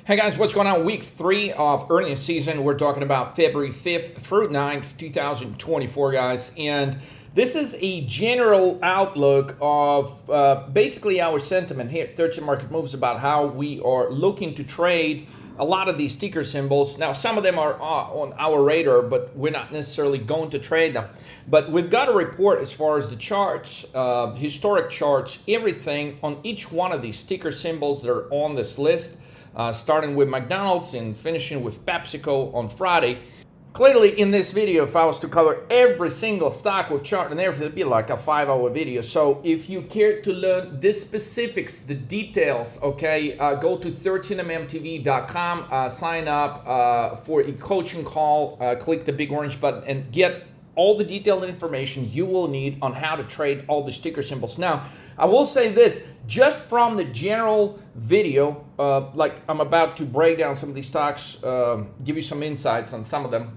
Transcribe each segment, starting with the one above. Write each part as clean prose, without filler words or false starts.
Hey guys, what's going on? Week 3 of earnings season. We're talking about February 5th through 9th, 2024, guys. And this is a general outlook of basically our sentiment here at 13 Market Moves about how we are looking to trade a lot of these ticker symbols. Now, some of them are on our radar, but we're not necessarily going to trade them. But we've got a report as far as the charts, historic charts, everything on each one of these ticker symbols that are on this list. Starting with McDonald's and finishing with PepsiCo on Friday. Clearly, in this video, if I was to cover every single stock with chart and everything, it'd be like a 5-hour video. So if you care to learn the specifics, the details, okay, go to 13mmtv.com, sign up for a coaching call, click the big orange button, and get all the detailed information you will need on how to trade all the sticker symbols. Now, I will say this, just from the general video, like I'm about to break down some of these stocks, give you some insights on some of them.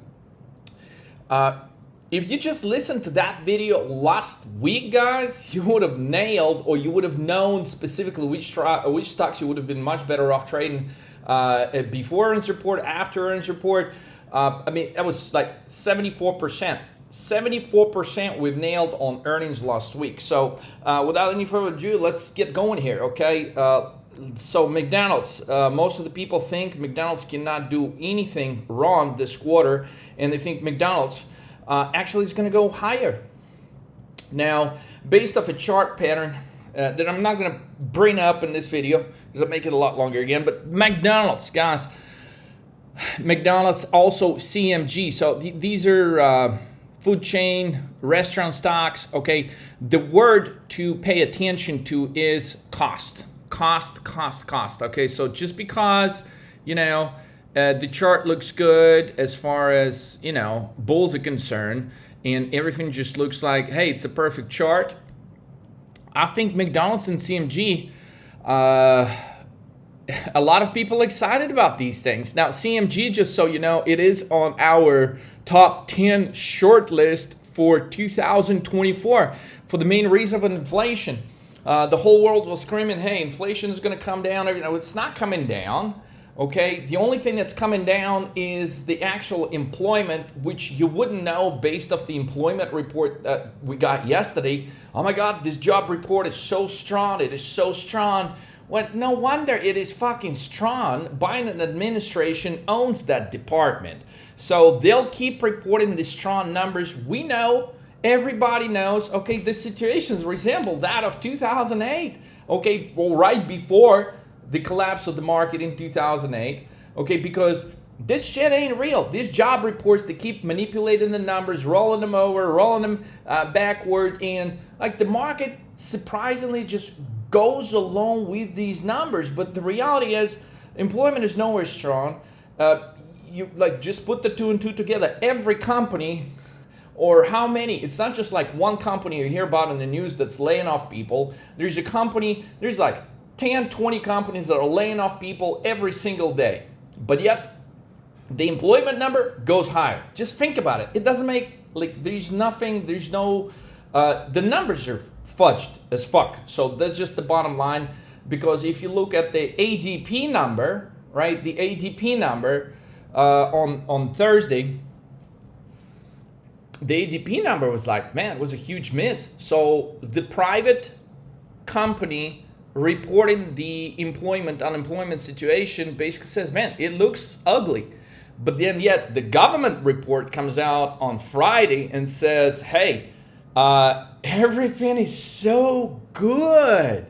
If you just listened to that video last week, guys, you would have nailed, or you would have known specifically which stocks you would have been much better off trading before earnings report, after earnings report. I mean, that was like 74%. 74% we've nailed on earnings last week. So without any further ado, let's get going here, okay? So McDonald's, most of the people think McDonald's cannot do anything wrong this quarter, and they think McDonald's actually is going to go higher. Now, based off a chart pattern that I'm not going to bring up in this video, because I'll make it a lot longer again, but McDonald's, guys, McDonald's, also CMG. So these are food chain, restaurant stocks, okay? The word to pay attention to is cost. Cost, okay? So just because, you know, the chart looks good as far as, you know, bulls are concerned, and everything just looks like, hey, it's a perfect chart. I think McDonald's and CMG, a lot of people excited about these things. Now, CMG, just so you know, it is on our top 10 short list for 2024 for the main reason of inflation. The whole world was screaming, hey, inflation is going to come down. You know, it's not coming down, okay? The only thing that's coming down is the actual employment, which you wouldn't know based off the employment report that we got yesterday. Oh my God, this job report is so strong. It is so strong. Well, no wonder it is fucking strong. Biden administration owns that department. So they'll keep reporting the strong numbers. We know, everybody knows, okay, the situations resemble that of 2008. Okay, well, right before the collapse of the market in 2008. Okay, because this shit ain't real. These job reports, they keep manipulating the numbers, rolling them over, rolling them backward. And like the market surprisingly just goes along with these numbers, but the reality is employment is nowhere strong. You like just put the 2 and 2 together. Every company, or how many, it's not just like one company you hear about in the news that's laying off people. There's a company, there's like 10, 20 companies that are laying off people every single day, but yet the employment number goes higher. Just think about it. It doesn't make, like, there's nothing, there's no, the numbers are fudged as fuck. So that's just the bottom line, because if you look at the ADP number, right, the ADP number on Thursday, the ADP number was like, man, it was a huge miss. So the private company reporting the unemployment situation basically says, man, it looks ugly. But then yet the government report comes out on Friday and says, hey, everything is so good.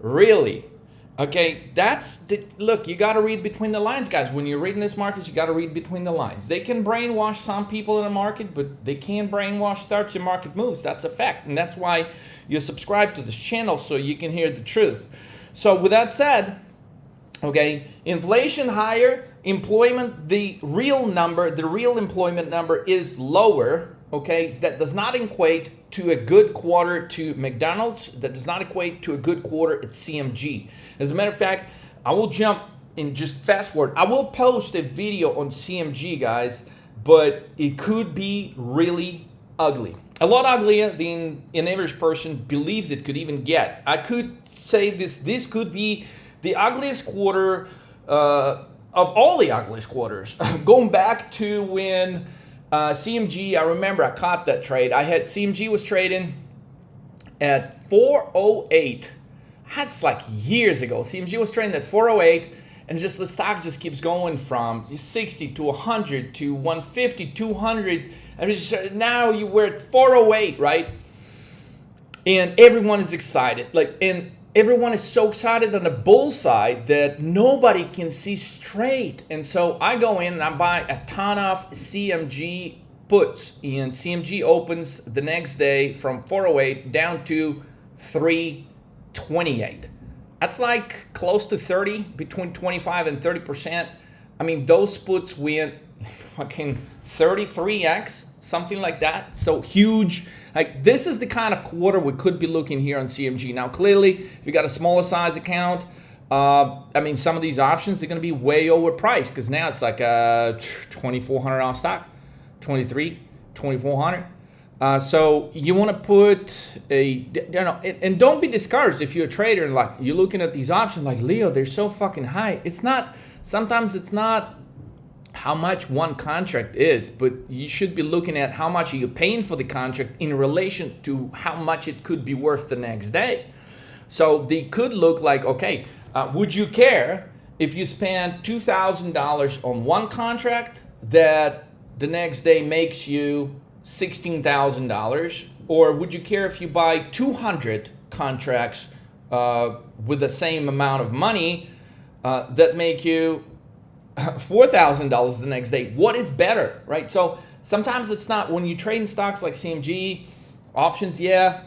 Really? Okay, look, you got to read between the lines, guys. When you're reading this market, you got to read between the lines. They can brainwash some people in the market, but they can't brainwash 13 Market Moves. That's a fact. And that's why you subscribe to this channel, so you can hear the truth. So with that said, okay, inflation higher, employment, the real employment number is lower. Okay, that does not equate to a good quarter to McDonald's. That does not equate to a good quarter at CMG. As a matter of fact, I will jump in, just fast forward. I will post a video on CMG, guys, but it could be really ugly. A lot uglier than an average person believes it could even get. I could say this could be the ugliest quarter of all the ugliest quarters. Going back to when CMG, I remember I caught that trade. I had CMG was trading at 408. That's like years ago. CMG was trading at 408, and just the stock just keeps going from 60 to 100 to 150, 200, and now we're at 408, right? And everyone is excited. And everyone is so excited on the bull side that nobody can see straight. And so I go in and I buy a ton of CMG puts, and CMG opens the next day from 408 down to 328. That's like close to 30, between 25 and 30%. I mean, those puts went fucking 33x, something like that. So huge. Like, this is the kind of quarter we could be looking here on CMG. Now, clearly, if you got a smaller size account, I mean, some of these options, they're going to be way overpriced, because now it's like a $2,400 stock, 23, 2,400. So you want to put and don't be discouraged if you're a trader and like you're looking at these options like, Leo, they're so fucking high. Sometimes it's not how much one contract is, but you should be looking at how much are you paying for the contract in relation to how much it could be worth the next day. So they could look like, okay, would you care if you spend $2,000 on one contract that the next day makes you $16,000, or would you care if you buy 200 contracts with the same amount of money that make you $4,000 the next day? What is better, right? So sometimes it's not, when you trade in stocks like CMG, options, yeah,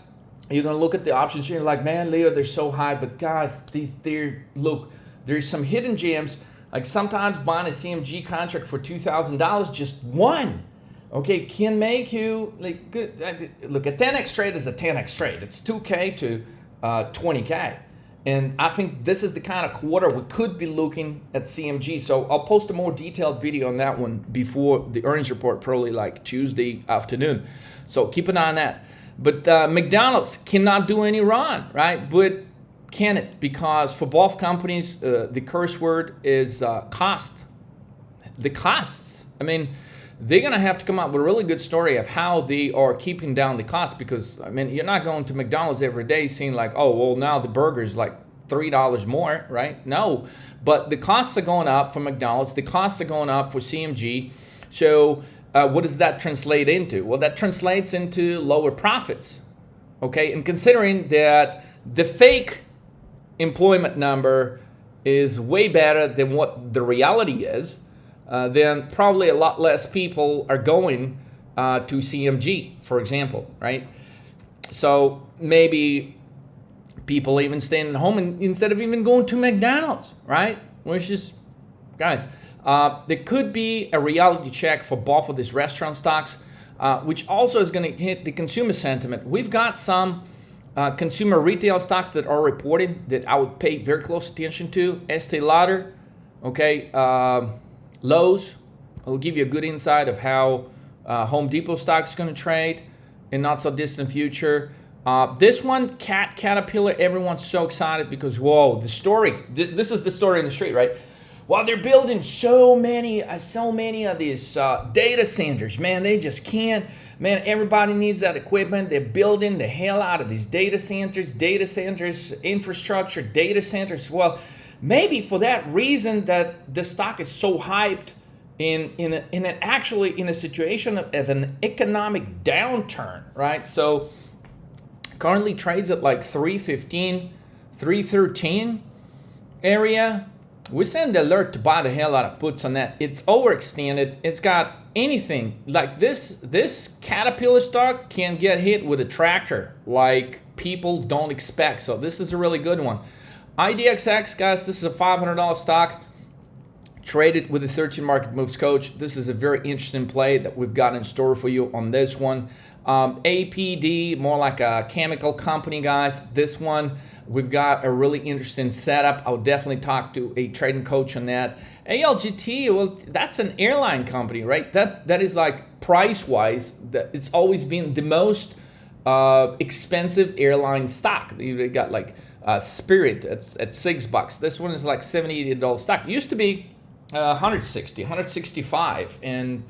you're gonna look at the options and you're like, man, Leo, they're so high, but guys, look, there's some hidden gems. Like sometimes buying a CMG contract for $2,000, just one, okay, can make you like good. Look, a 10x trade is a 10x trade. It's 2K to 20K. And I think this is the kind of quarter we could be looking at CMG. So I'll post a more detailed video on that one before the earnings report, probably like Tuesday afternoon. So keep an eye on that. But McDonald's cannot do any wrong, right? But can it? Because for both companies, the curse word is cost. The costs. I mean, they're going to have to come up with a really good story of how they are keeping down the cost, because, I mean, you're not going to McDonald's every day seeing like, oh, well, now the burger's like $3 more, right? No, but the costs are going up for McDonald's. The costs are going up for CMG. So what does that translate into? Well, that translates into lower profits, okay? And considering that the fake employment number is way better than what the reality is, then probably a lot less people are going to CMG, for example, right? So maybe people even staying at home instead of even going to McDonald's, right? Which is, guys, there could be a reality check for both of these restaurant stocks, which also is going to hit the consumer sentiment. We've got some consumer retail stocks that are reporting that I would pay very close attention to. Estee Lauder, okay, Lowe's. I'll give you a good insight of how Home Depot stock is going to trade in not so distant future. This one, Caterpillar, everyone's so excited because, whoa, the story. This is the story in the street, right? Well, they're building so many of these data centers. Man, they just can't. Man, everybody needs that equipment. They're building the hell out of these data centers, infrastructure, data centers. Well, maybe for that reason that the stock is so hyped in a situation of an economic downturn, right? So currently trades at like 315, 313 area. We send the alert to buy the hell out of puts on that. It's overextended. It's got anything like this Caterpillar stock can get hit with a tractor like people don't expect. So this is a really good one. IDXX, guys, this is a $500 stock traded with the 13 market moves coach. This is a very interesting play that we've got in store for you on this one. APD, more like a chemical company, guys. This one, we've got a really interesting setup. I'll definitely talk to a trading coach on that. ALGT, well, that's an airline company, right? That is like price-wise, it's always been the most expensive airline stock. You got like Spirit at $6. This one is like $70, $80 stock. It used to be 160, 165, and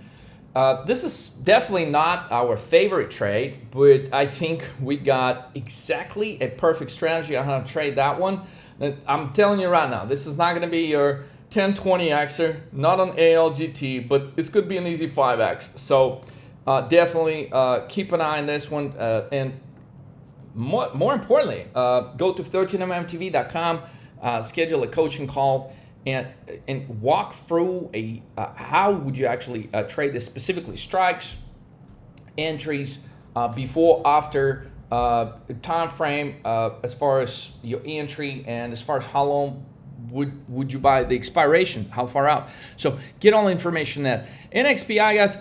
this is definitely not our favorite trade, but I think we got exactly a perfect strategy on how to trade that one. And I'm telling you right now, this is not going to be your 10-20xer, not on ALGT, but this could be an easy 5x. So definitely keep an eye on this one, and more importantly, go to 13mmtv.com, schedule a coaching call, and walk through how would you actually trade this, specifically strikes, entries, before, after, time frame, as far as your entry, and as far as how long would you buy, the expiration, how far out. So get all the information there. NXPI, guys,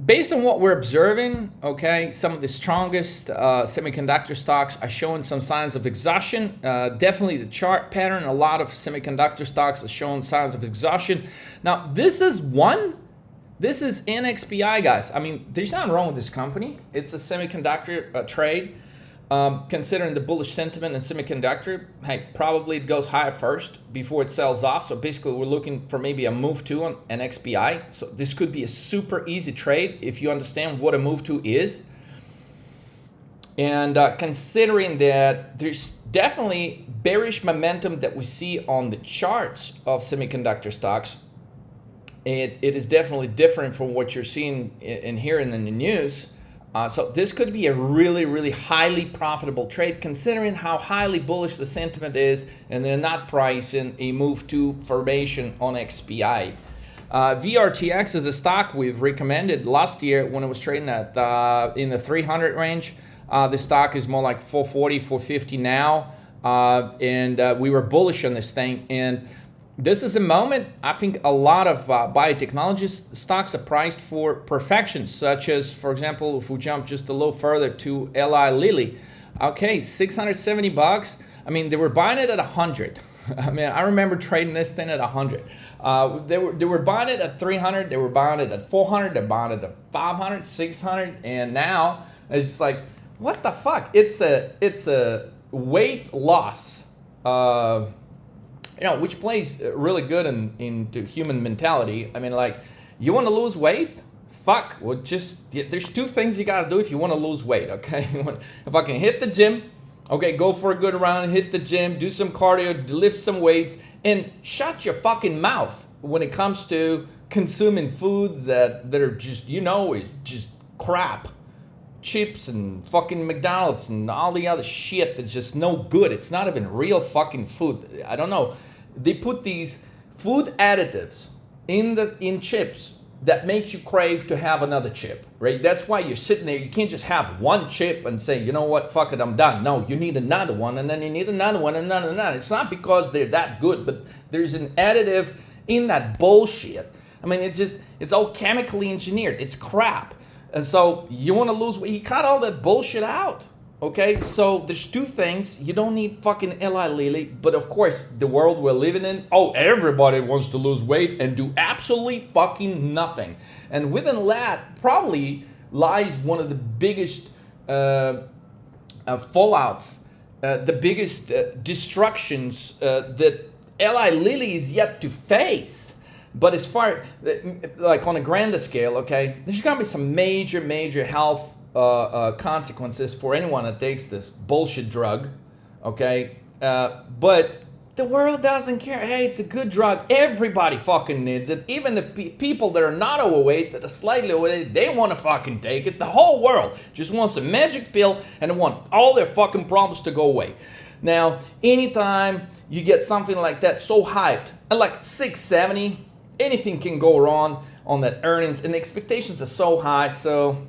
based on what we're observing, okay, some of the strongest semiconductor stocks are showing some signs of exhaustion. Definitely the chart pattern, a lot of semiconductor stocks are showing signs of exhaustion. Now, this is NXPI, guys. I mean, there's nothing wrong with this company. It's a semiconductor trade. Considering the bullish sentiment in semiconductor, hey, probably it goes higher first before it sells off. So basically, we're looking for maybe a move to on an XPI. So this could be a super easy trade if you understand what a move to is. And considering that there's definitely bearish momentum that we see on the charts of semiconductor stocks, it is definitely different from what you're seeing and hearing in the news. So this could be a really, really highly profitable trade, considering how highly bullish the sentiment is, and they're not pricing a move to formation on XPI. VRTX is a stock we've recommended last year when it was trading at in the 300 range. The stock is more like 440, 450 now, and we were bullish on this thing. And this is a moment, I think a lot of biotechnology stocks are priced for perfection, such as, for example, if we jump just a little further to Eli Lilly. Okay, 670 bucks. I mean, they were buying it at 100. I mean, I remember trading this thing at 100. They were buying it at 300. They were buying it at 400. They're buying it at 500, 600, and now it's like, what the fuck? It's a weight loss. Which plays really good into human mentality. I mean, like, you want to lose weight? Fuck. Well, there's two things you got to do if you want to lose weight, okay? If I can hit the gym, okay, go for a good run, hit the gym, do some cardio, lift some weights, and shut your fucking mouth when it comes to consuming foods that are just, is just crap. Chips and fucking McDonald's and all the other shit that's just no good. It's not even real fucking food. I don't know. They put these food additives in chips that makes you crave to have another chip, right? That's why you're sitting there. You can't just have one chip and say, you know what, fuck it, I'm done. No, you need another one, and then you need another one, and another. It's not because they're that good, but there's an additive in that bullshit. I mean, it's all chemically engineered. It's crap. And so you want to lose weight, you cut all that bullshit out, okay? So there's two things. You don't need fucking Eli Lilly, but of course, the world we're living in, everybody wants to lose weight and do absolutely fucking nothing. And within that probably lies one of the biggest fallouts, the biggest destructions that Eli Lilly is yet to face. But as far, like on a grander scale, okay, there's going to be some major health consequences for anyone that takes this bullshit drug, okay? But the world doesn't care. Hey, it's a good drug. Everybody fucking needs it. Even the people that are not overweight, that are slightly overweight, they want to fucking take it. The whole world just wants a magic pill and they want all their fucking problems to go away. Now, anytime you get something like that so hyped, at like 670, anything can go wrong on that earnings, and the expectations are so high. So,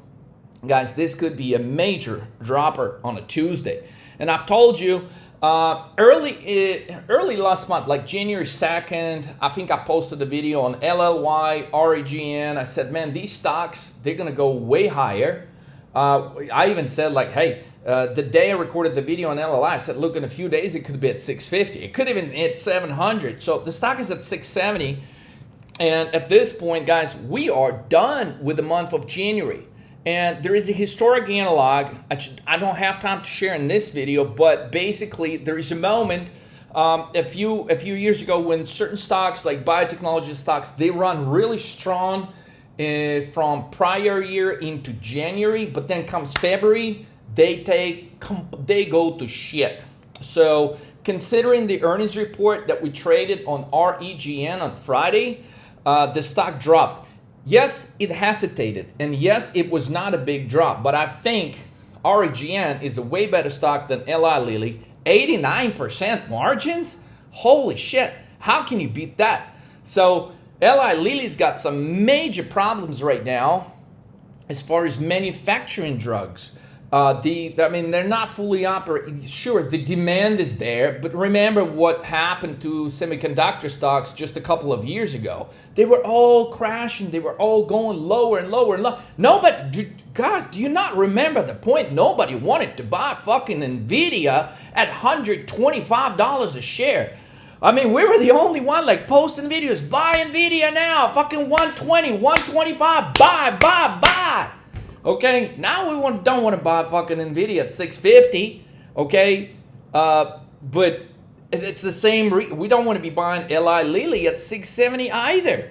guys, this could be a major dropper on a Tuesday. And I've told you early last month, like January 2nd, I think I posted a video on LLY, REGN. I said, man, these stocks, they're going to go way higher. I even said, like, hey, the day I recorded the video on LLI, I said, look, in a few days, it could be at 650. It could even hit 700. So the stock is at 670. And at this point, guys, we are done with the month of January. And there is a historic analog. I don't have time to share in this video, but basically there is a moment a few years ago when certain stocks like biotechnology stocks, they run really strong from prior year into January, but then comes February, they go to shit. So considering the earnings report that we traded on REGN on Friday, the stock dropped. Yes, it hesitated, and yes, it was not a big drop, but I think REGN is a way better stock than Eli Lilly. 89% margins? Holy shit, how can you beat that? So Eli Lilly's got some major problems right now as far as manufacturing drugs. They're not fully operating. Sure, the demand is there, but remember what happened to semiconductor stocks just a couple of years ago. They were all crashing. They were all going lower and lower and lower. Guys, do you not remember the point? Nobody wanted to buy fucking NVIDIA at $125 a share. I mean, we were the only one like posting videos. Buy NVIDIA now. Fucking 120, 125. Buy. Okay, now we don't want to buy fucking NVIDIA at 650. Okay, but it's the same. We don't want to be buying Eli Lilly at 670 either.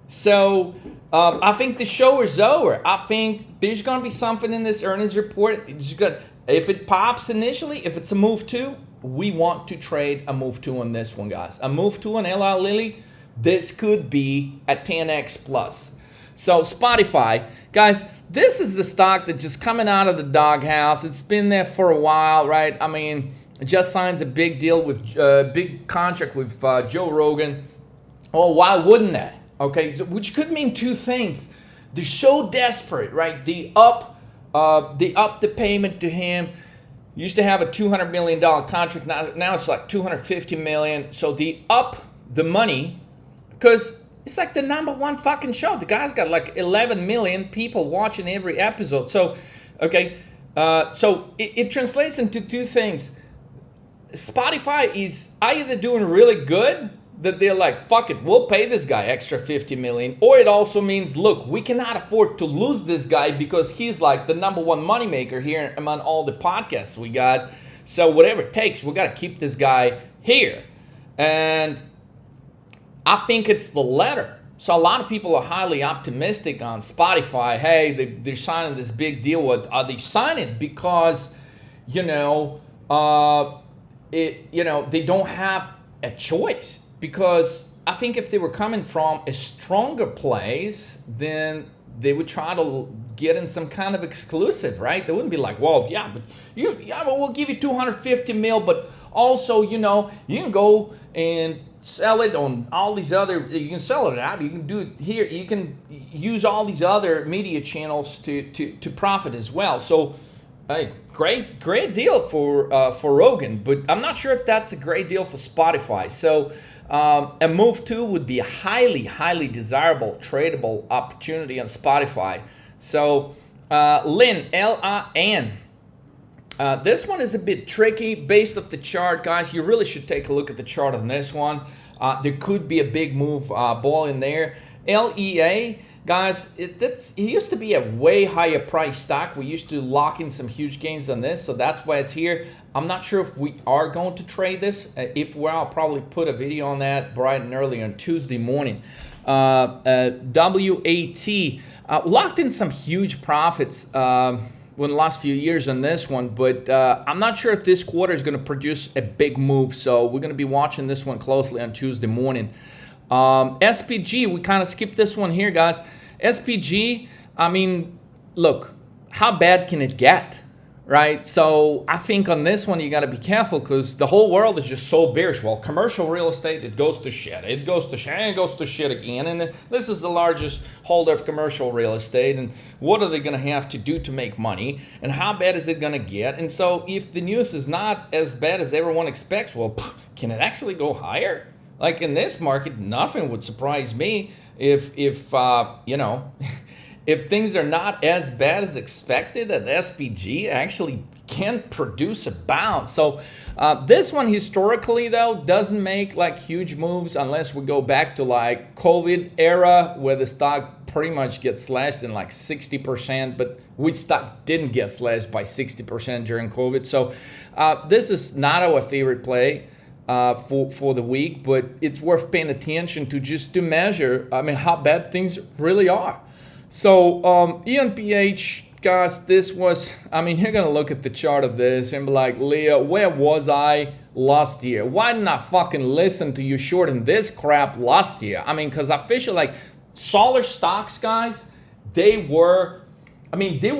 So I think the show is over. I think there's gonna be something in this earnings report. If it pops initially, if it's a move two, we want to trade a move two on this one, guys. A move two on Eli Lilly. This could be a 10x plus. So Spotify, guys. This is the stock that's just coming out of the doghouse. It's been there for a while, right? I mean, it just signs a big deal with big contract with Joe Rogan. Oh, why wouldn't that? Okay, so, which could mean two things. They're so desperate, right? They up the payment to him. Used to have a $200 million contract. Now it's like $250 million. So they up the money because it's like the number one fucking show. The guy's got like 11 million people watching every episode. So, okay, so it translates into two things. Spotify is either doing really good, that they're like, fuck it, we'll pay this guy extra 50 million. Or it also means, look, we cannot afford to lose this guy because he's like the number one moneymaker here among all the podcasts we got. So whatever it takes, we got to keep this guy here. And I think it's the latter. So a lot of people are highly optimistic on Spotify. Hey, they're signing this big deal. What are they signing? Because, they don't have a choice. Because I think if they were coming from a stronger place, then they would try to get in some kind of exclusive, right? They wouldn't be like, well, but we'll give you 250 mil, but also, you can go and sell it on all these other, you can sell it out, you can do it here, you can use all these other media channels to profit as well. So, hey, great deal for Rogan, but I'm not sure if that's a great deal for Spotify. So, a move to would be a highly desirable, tradable opportunity on Spotify. So, Lin, L-I-N. This one is a bit tricky based off the chart, guys. You really should take a look at the chart on this one. There could be a big move ball in there. LEA, guys, it used to be a way higher price stock. We used to lock in some huge gains on this, so that's why it's here. I'm not sure if we are going to trade this. If we're, I'll probably put a video on that bright and early on Tuesday morning. WAT, locked in some huge profits in the last few years on this one, but I'm not sure if this quarter is going to produce a big move, so we're going to be watching this one closely on Tuesday morning. SPG, we kind of skipped this one here, guys. SPG, I mean, look, how bad can it get, right? So I think on this one, you got to be careful because the whole world is just so bearish. Well, commercial real estate, it goes to shit. It goes to shit, and it goes to shit again. And this is the largest holder of commercial real estate. And what are they going to have to do to make money? And how bad is it going to get? And so if the news is not as bad as everyone expects, well, can it actually go higher? Like in this market, nothing would surprise me if if things are not as bad as expected, that SPG actually can produce a bounce. So this one historically though doesn't make like huge moves unless we go back to like COVID era where the stock pretty much gets slashed in like 60%, but which stock didn't get slashed by 60% during COVID. So this is not our favorite play. for the week, but it's worth paying attention to measure, I mean, how bad things really are. So ENPH, guys, this was, I mean, you're gonna look at the chart of this and be like, Leo, where was I last year? Why didn't I fucking listen to you shorting this crap last year? I mean, because I feel like solar stocks, guys, they were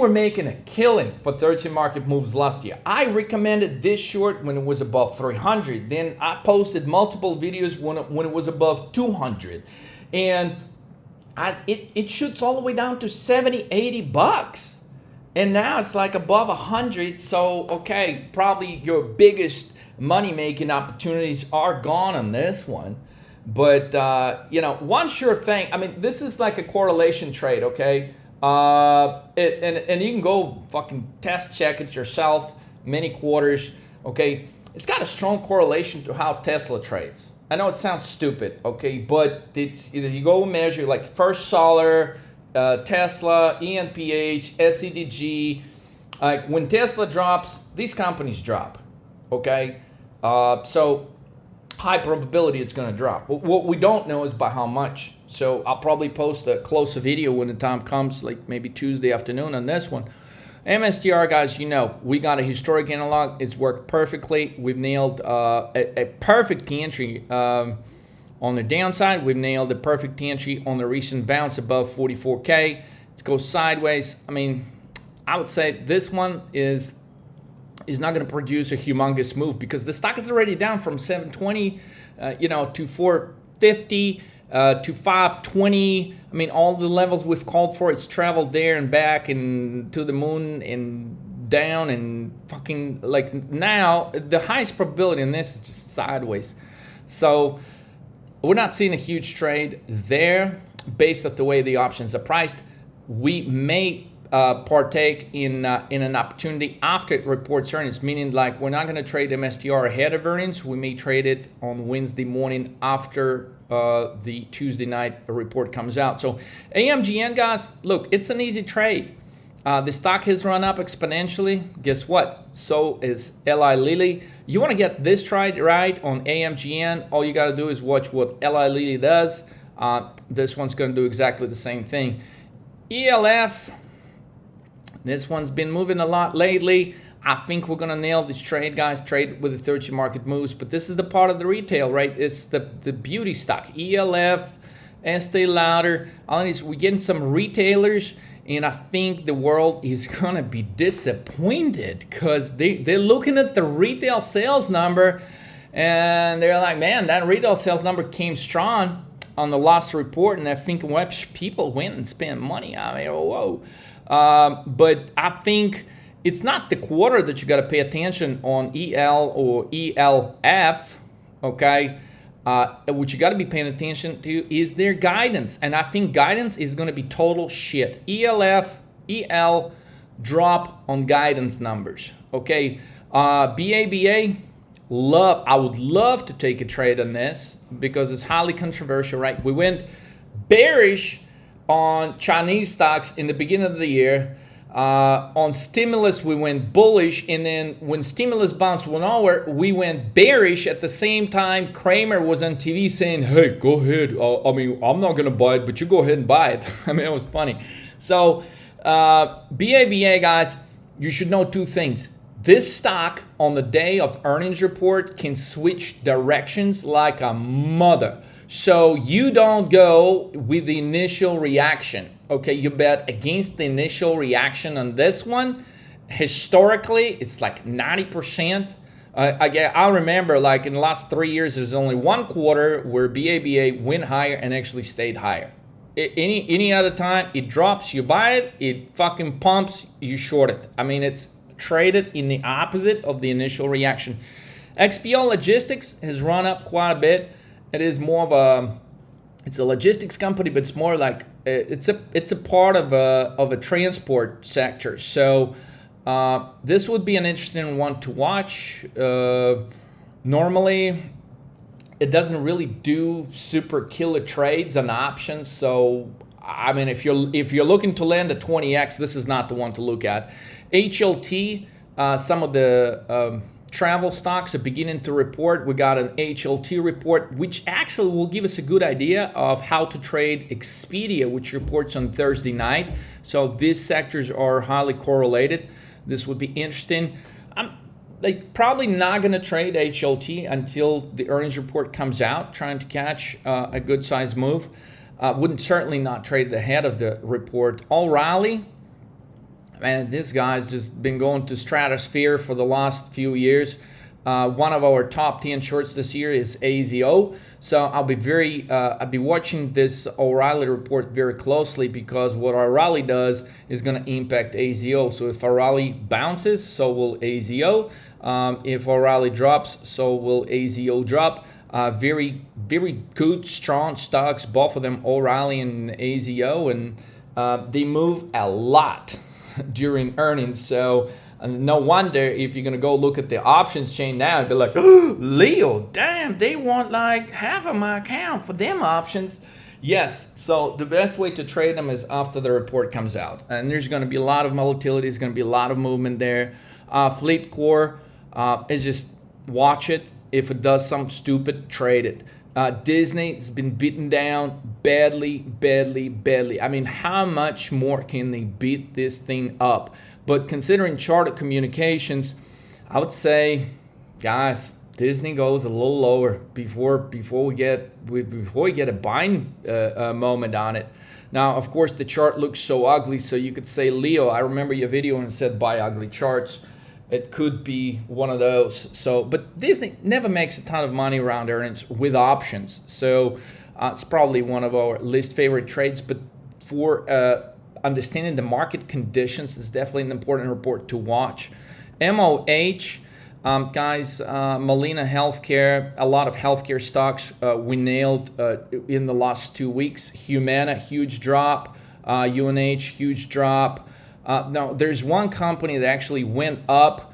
making a killing for 13 market moves last year. I recommended this short when it was above 300. Then I posted multiple videos when it was above 200. And as it shoots all the way down to 70, 80 bucks. And now it's like above 100. So, okay, probably your biggest money-making opportunities are gone on this one. But, one sure thing, I mean, this is like a correlation trade, okay? And you can go fucking test check it yourself, many quarters, okay? It's got a strong correlation to how Tesla trades. I know it sounds stupid, okay, but it's, you go measure like First Solar, Tesla, ENPH, SEDG. When Tesla drops, these companies drop, okay? So high probability it's going to drop. What we don't know is by how much. So I'll probably post a closer video when the time comes, like maybe Tuesday afternoon on this one. MSTR, guys, we got a historic analog. It's worked perfectly. We've nailed a perfect entry on the downside. We've nailed a perfect entry on the recent bounce above 44K. Let's go sideways. I mean, I would say this one is not going to produce a humongous move because the stock is already down from 720, to 450. To 520. I mean, all the levels we've called for, it's traveled there and back and to the moon and down and fucking, like, now the highest probability in this is just sideways. So we're not seeing a huge trade there based on the way the options are priced. We may partake in an opportunity after it reports earnings, meaning like we're not going to trade MSTR ahead of earnings. We may trade it on Wednesday morning after the Tuesday night report comes out. So AMGN, guys, look, it's an easy trade. The stock has run up exponentially. Guess what? So is Eli Lilly. You want to get this trade right on AMGN, all you got to do is watch what Eli Lilly does. This one's going to do exactly the same thing. ELF, this one's been moving a lot lately. I think we're going to nail this trade, guys. Trade with the 30 market moves. But this is the part of the retail, right? It's the beauty stock. ELF, Estee Lauder. We're getting some retailers. And I think the world is going to be disappointed because they're looking at the retail sales number. And they're like, man, that retail sales number came strong on the last report. And I think people went and spent money. I mean, whoa. But I think it's not the quarter that you got to pay attention on EL or ELF, okay? What you got to be paying attention to is their guidance. And I think guidance is going to be total shit. ELF, EL, drop on guidance numbers, okay? BABA, I would love to take a trade on this because it's highly controversial, right? We went bearish on Chinese stocks in the beginning of the year. On stimulus, we went bullish, and then when stimulus bounced went over, we went bearish. At the same time, Kramer was on TV saying, hey, go ahead. I mean, I'm not going to buy it, but you go ahead and buy it. I mean, it was funny. So, BABA, guys, you should know two things. This stock on the day of earnings report can switch directions like a mother. So you don't go with the initial reaction. Okay, you bet against the initial reaction on this one. Historically, it's like 90%. I remember like in the last 3 years, there's only one quarter where BABA went higher and actually stayed higher. Any other time, it drops, you buy it, it fucking pumps, you short it. I mean, it's traded in the opposite of the initial reaction. XPO Logistics has run up quite a bit. It is more of it's a logistics company, but it's more like it's a part of a transport sector. So this would be an interesting one to watch. Normally, it doesn't really do super killer trades and options. So I mean, if you're looking to land a 20x, this is not the one to look at. HLT, some of the travel stocks are beginning to report. We got an HLT report, which actually will give us a good idea of how to trade Expedia, which reports on Thursday night. So these sectors are highly correlated. This would be interesting. I'm probably not going to trade HLT until the earnings report comes out, trying to catch a good size move. Wouldn't certainly not trade ahead of the report. O'Reilly, man, this guy's just been going to stratosphere for the last few years. One of our top 10 shorts this year is AZO. So I'll be watching this O'Reilly report very closely, because what O'Reilly does is going to impact AZO. So if O'Reilly bounces, so will AZO. If O'Reilly drops, so will AZO drop. Very, very good, strong stocks, both of them, O'Reilly and AZO, and they move a lot during earnings. So no wonder if you're going to go look at the options chain now and be like, oh, Leo, damn, they want like half of my account for them options. Yes, so the best way to trade them is after the report comes out. And there's going to be a lot of volatility. There's going to be a lot of movement there. Fleet Core is just watch it. If it does something stupid, trade it. Disney has been beaten down badly, badly, badly. I mean, how much more can they beat this thing up? But considering Charter Communications, I would say, guys, Disney goes a little lower before we get a buying moment on it. Now, of course, the chart looks so ugly, so you could say, Leo, I remember your video and it said buy ugly charts. It could be one of those. So, but Disney never makes a ton of money around earnings with options. So it's probably one of our least favorite trades. But for understanding the market conditions, it's definitely an important report to watch. MOH, guys, Molina Healthcare, a lot of healthcare stocks we nailed in the last 2 weeks. Humana, huge drop. UNH, huge drop. Now, there's one company that actually went up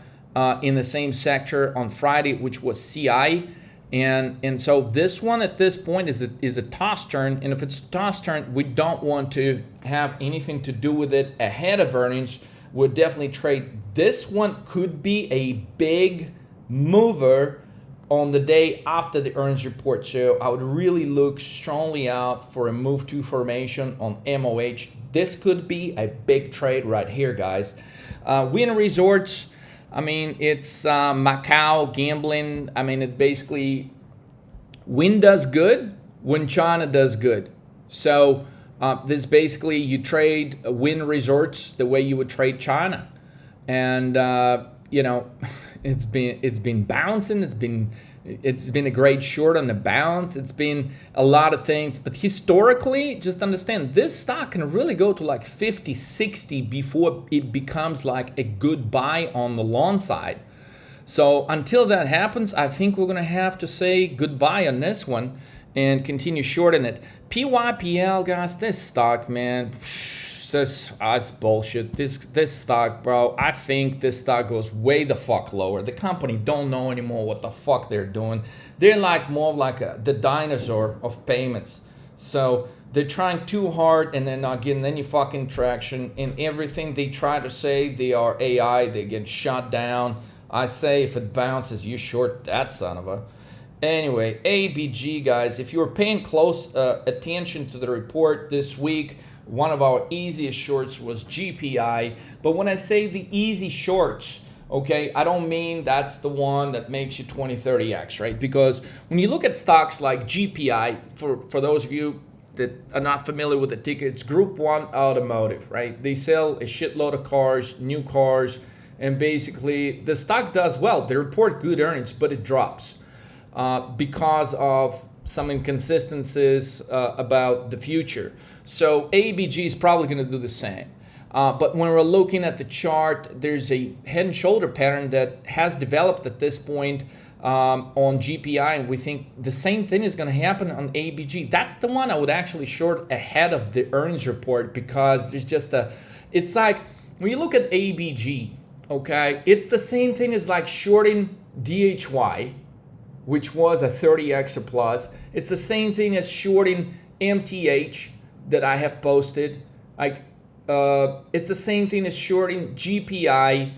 in the same sector on Friday, which was CI. And so this one at this point is a toss turn. And if it's a toss turn, we don't want to have anything to do with it ahead of earnings. We'll definitely trade. This one could be a big mover on the day after the earnings report. So I would really look strongly out for a move to formation on MOH. This could be a big trade right here, guys. Wynn Resorts, I mean, it's Macau gambling. I mean, it basically, Wynn does good when China does good. So this basically, you trade Wynn Resorts the way you would trade China. And, you know, it's been bouncing. It's been a great short on the bounce. It's been a lot of things. But historically, just understand, this stock can really go to like 50, 60 before it becomes like a good buy on the long side. So until that happens, I think we're going to have to say goodbye on this one and continue shorting it. PYPL, guys, this stock, man, it's bullshit. This stock, bro, I think this stock goes way the fuck lower. The company don't know anymore what the fuck they're doing. They're like more like the dinosaur of payments. So they're trying too hard and they're not getting any fucking traction. In everything they try to say they are AI, they get shut down. I say if it bounces, you short that son of a. Anyway, ABG, guys, if you were paying close attention to the report this week, one of our easiest shorts was GPI. But when I say the easy shorts, okay, I don't mean that's the one that makes you 20, 30x, right? Because when you look at stocks like GPI, for those of you that are not familiar with the ticker, it's Group 1 Automotive, right? They sell a shitload of cars, new cars, and basically the stock does well. They report good earnings, but it drops because of some inconsistencies about the future. So ABG is probably going to do the same. But when we're looking at the chart, there's a head and shoulder pattern that has developed at this point on GPI, and we think the same thing is going to happen on ABG. That's the one I would actually short ahead of the earnings report, because there's just it's like when you look at ABG, okay, it's the same thing as like shorting DHY, which was a 30x or plus. It's the same thing as shorting MTH that I have posted. Like it's the same thing as shorting GPI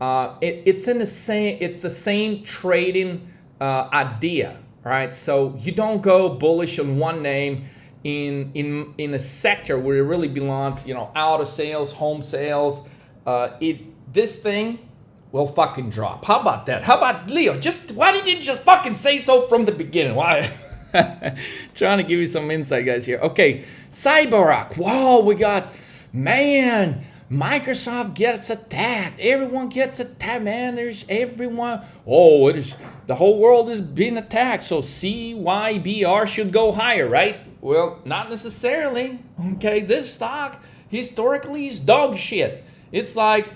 it's in the same. It's the same trading idea, right? So you don't go bullish on one name in a sector where it really belongs. You know, auto sales, home sales. This thing will fucking drop. How about that? How about Leo? Why didn't you just fucking say so from the beginning? Why? Trying to give you some insight, guys, here. Okay, CyberArk. Wow, we got, man, Microsoft gets attacked. Everyone gets attacked, man. There's everyone. Oh, the whole world is being attacked. So CYBR should go higher, right? Well, not necessarily. Okay, this stock historically is dog shit. It's like,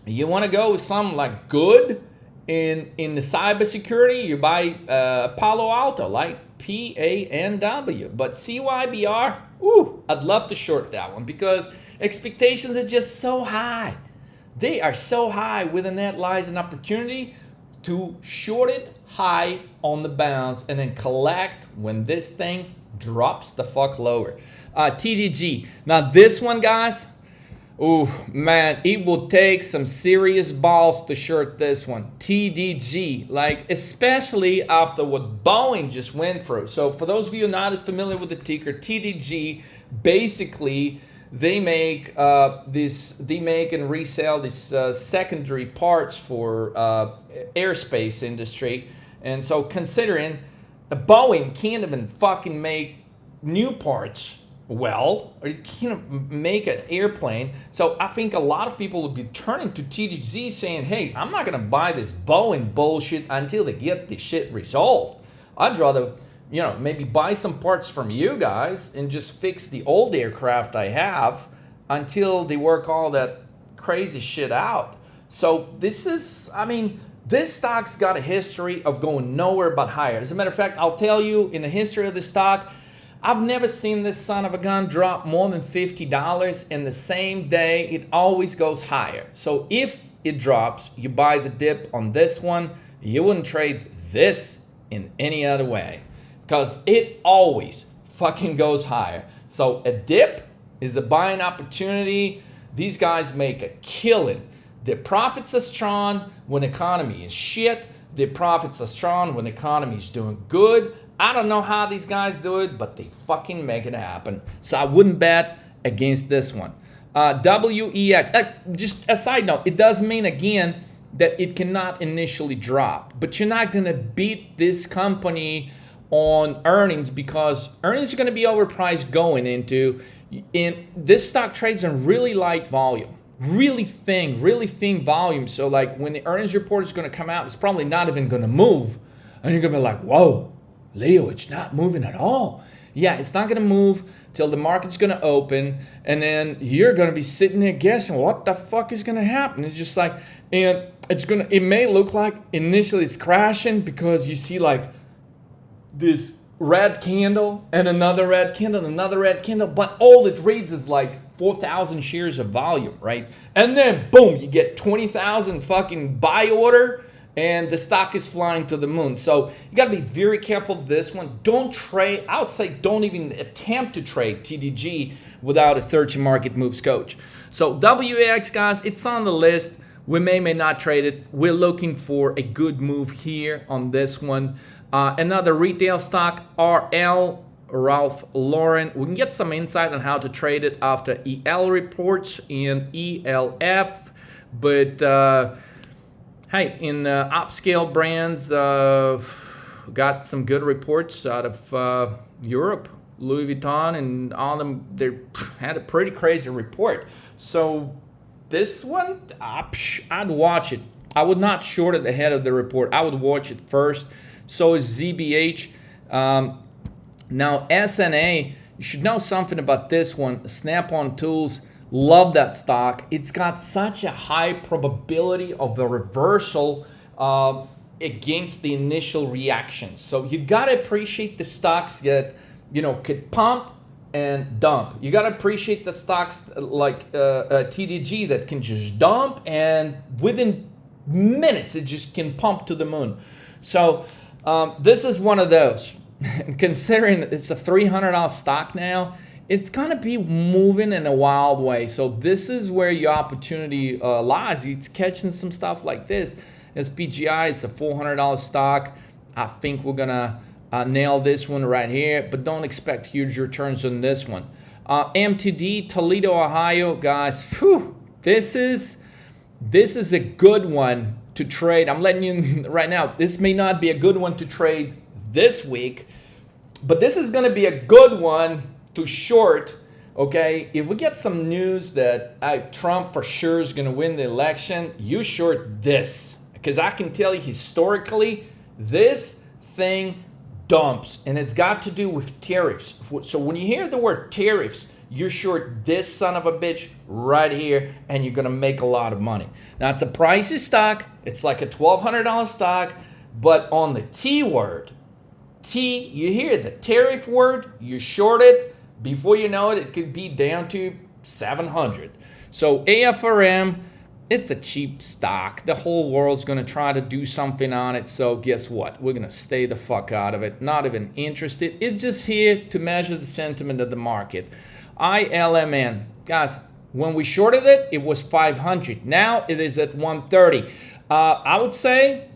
you want to go with something like good in the cybersecurity, you buy Palo Alto, like PANW. But CYBR, I'd love to short that one because expectations are just so high. They are so high. Within that lies an opportunity to short it high on the bounce and then collect when this thing drops the fuck lower. TDG. Now this one, guys, oh man, it will take some serious balls to short this one. TDG, like especially after what Boeing just went through. So for those of you not familiar with the ticker, TDG, basically they make and resell these secondary parts for aerospace industry. And so considering Boeing can't even fucking make new parts well, or you can't make an airplane. So I think a lot of people would be turning to TDG saying, hey, I'm not going to buy this Boeing bullshit until they get this shit resolved. I'd rather, maybe buy some parts from you guys and just fix the old aircraft I have until they work all that crazy shit out. So this stock's got a history of going nowhere but higher. As a matter of fact, I'll tell you, in the history of the stock, I've never seen this son of a gun drop more than $50 in the same day. It always goes higher. So if it drops, you buy the dip on this one. You wouldn't trade this in any other way because it always fucking goes higher. So a dip is a buying opportunity. These guys make a killing. Their profits are strong when the economy is shit. Their profits are strong when the economy is doing good. I don't know how these guys do it, but they fucking make it happen. So I wouldn't bet against this one. WEX, just a side note, it does mean, again, that it cannot initially drop. But you're not going to beat this company on earnings because earnings are going to be overpriced going into. And this stock trades on really light volume. Really thin volume. So like when the earnings report is going to come out, it's probably not even going to move. And you're going to be like, whoa, Leo, it's not moving at all. Yeah, it's not going to move till the market's going to open. And then you're going to be sitting there guessing what the fuck is going to happen. It's just like, and it may look like initially it's crashing because you see like this red candle and another red candle and another red candle. But all it reads is like 4,000 shares of volume, right? And then boom, you get 20,000 fucking buy order and the stock is flying to the moon. So you got to be very careful with this one. Don't trade. I would say don't even attempt to trade TDG without a 30 market moves coach. So WAX, guys, it's on the list. We may not trade it. We're looking for a good move here on this one. Another retail stock, RL, Ralph Lauren. We can get some insight on how to trade it after EL reports and ELF. But hey, in upscale brands, got some good reports out of Europe. Louis Vuitton and all them, they had a pretty crazy report. So this one, I'd watch it. I would not short it ahead of the report. I would watch it first. So is ZBH. Now, SNA, you should know something about this one. Snap-on Tools, love that stock. It's got such a high probability of the reversal against the initial reaction. So you got to appreciate the stocks that, could pump and dump. You got to appreciate the stocks like TDG that can just dump and within minutes it just can pump to the moon. So this is one of those. Considering it's a $300 stock now, it's gonna be moving in a wild way. So this is where your opportunity lies. You're catching some stuff like this. SPGI is a $400 stock. I think we're gonna nail this one right here, but don't expect huge returns on this one. MTD, Toledo, Ohio, guys. Whew, this is a good one to trade. I'm letting you right now. This may not be a good one to trade this week, but this is going to be a good one to short. Okay, if we get some news that Trump for sure is going to win the election, you short this, because I can tell you historically this thing dumps, and it's got to do with tariffs. So when you hear the word tariffs, you're short this son of a bitch right here, and you're gonna make a lot of money. Now it's a pricey stock. It's like a $1,200 stock, but on the T word, T, you hear the tariff word, you short it. Before you know it, it could be down to 700. So AFRM, it's a cheap stock. The whole world's going to try to do something on it. So guess what? We're going to stay the fuck out of it. Not even interested. It's just here to measure the sentiment of the market. ILMN. Guys, when we shorted it, it was 500. Now it is at 130. I would say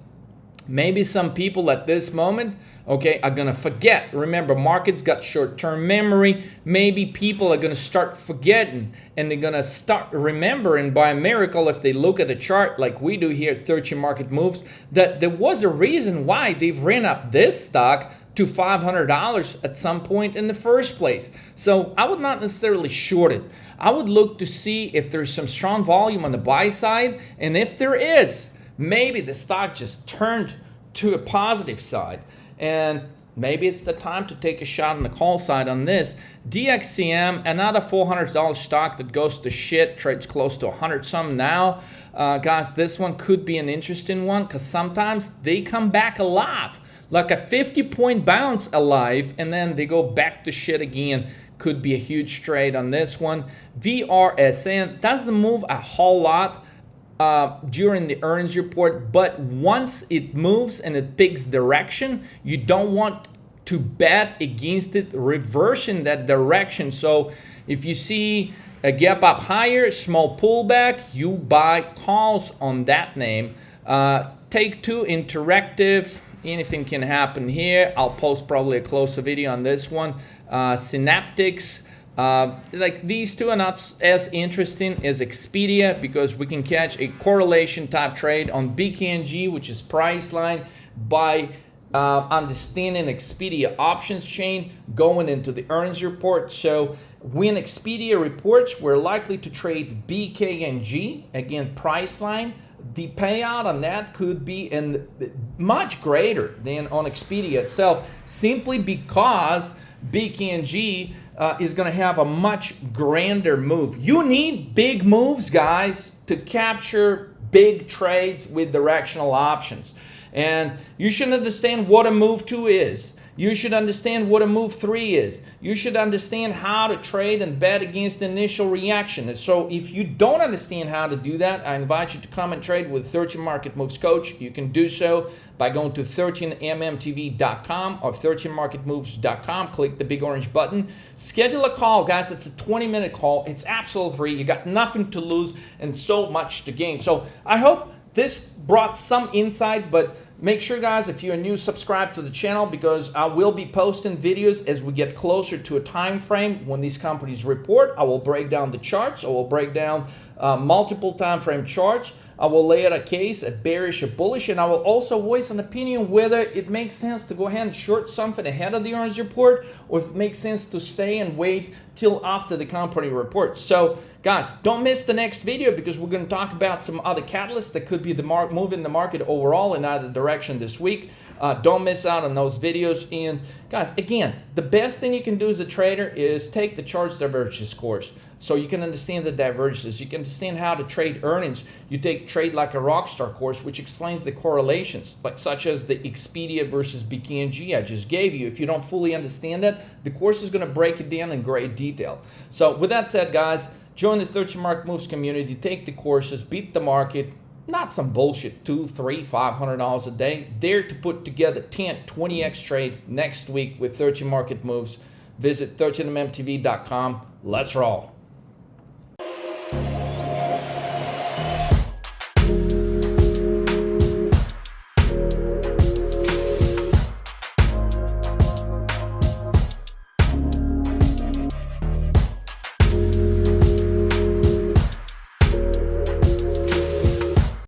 maybe some people at this moment, okay, are going to forget. Remember, markets got short-term memory. Maybe people are going to start forgetting, and they're going to start remembering by a miracle, if they look at the chart like we do here at 13 Market Moves, that there was a reason why they've ran up this stock to $500 at some point in the first place. So I would not necessarily short it. I would look to see if there's some strong volume on the buy side, and if there is, maybe the stock just turned to a positive side. And maybe it's the time to take a shot on the call side on this. DXCM, another $400 stock that goes to shit, trades close to 100 some now. Guys, this one could be an interesting one, because sometimes they come back alive. Like a 50-point bounce alive, and then they go back to shit again. Could be a huge trade on this one. VRSN doesn't move a whole lot during the earnings report, but once it moves and it picks direction, you don't want to bet against it reversing that direction. So if you see a gap up higher, small pullback, you buy calls on that name. Take Two Interactive, anything can happen here. I'll post probably a closer video on this one. Synaptics, like these two are not as interesting as Expedia, because we can catch a correlation type trade on BKNG, which is Priceline, by understanding Expedia options chain going into the earnings report. So when Expedia reports, we're likely to trade BKNG, again Priceline. The payout on that could be much greater than on Expedia itself, simply because BKNG is going to have a much grander move. You need big moves, guys, to capture big trades with directional options. And you should understand what a move 2 is. You should understand what a move 3 is. You should understand how to trade and bet against the initial reaction. And so if you don't understand how to do that, I invite you to come and trade with 13 Market Moves Coach. You can do so by going to 13mmtv.com or 13marketmoves.com. Click the big orange button. Schedule a call, guys. It's a 20-minute call. It's absolutely free. You got nothing to lose and so much to gain. So I hope this brought some insight, but make sure, guys, if you're new, subscribe to the channel, because I will be posting videos as we get closer to a time frame when these companies report. I will break down the charts. I will break down multiple time frame charts. I will lay out a case, a bearish, a bullish, and I will also voice an opinion whether it makes sense to go ahead and short something ahead of the earnings report, or if it makes sense to stay and wait till after the company reports. So, guys, don't miss the next video, because we're going to talk about some other catalysts that could be moving the market overall in either direction this week. Don't miss out on those videos. And, guys, again, the best thing you can do as a trader is take the charts divergence course, so you can understand the divergences. You can understand how to trade earnings. You take Trade Like a Rockstar course, which explains the correlations, like such as the Expedia versus BKNG I just gave you. If you don't fully understand that, the course is going to break it down in great detail. So with that said, guys, join the 13 Market Moves community. Take the courses, beat the market. Not some bullshit, $200, $300, $500 a day. Dare to put together 10, 20x trade next week with 13 Market Moves. Visit 13mmtv.com. Let's roll.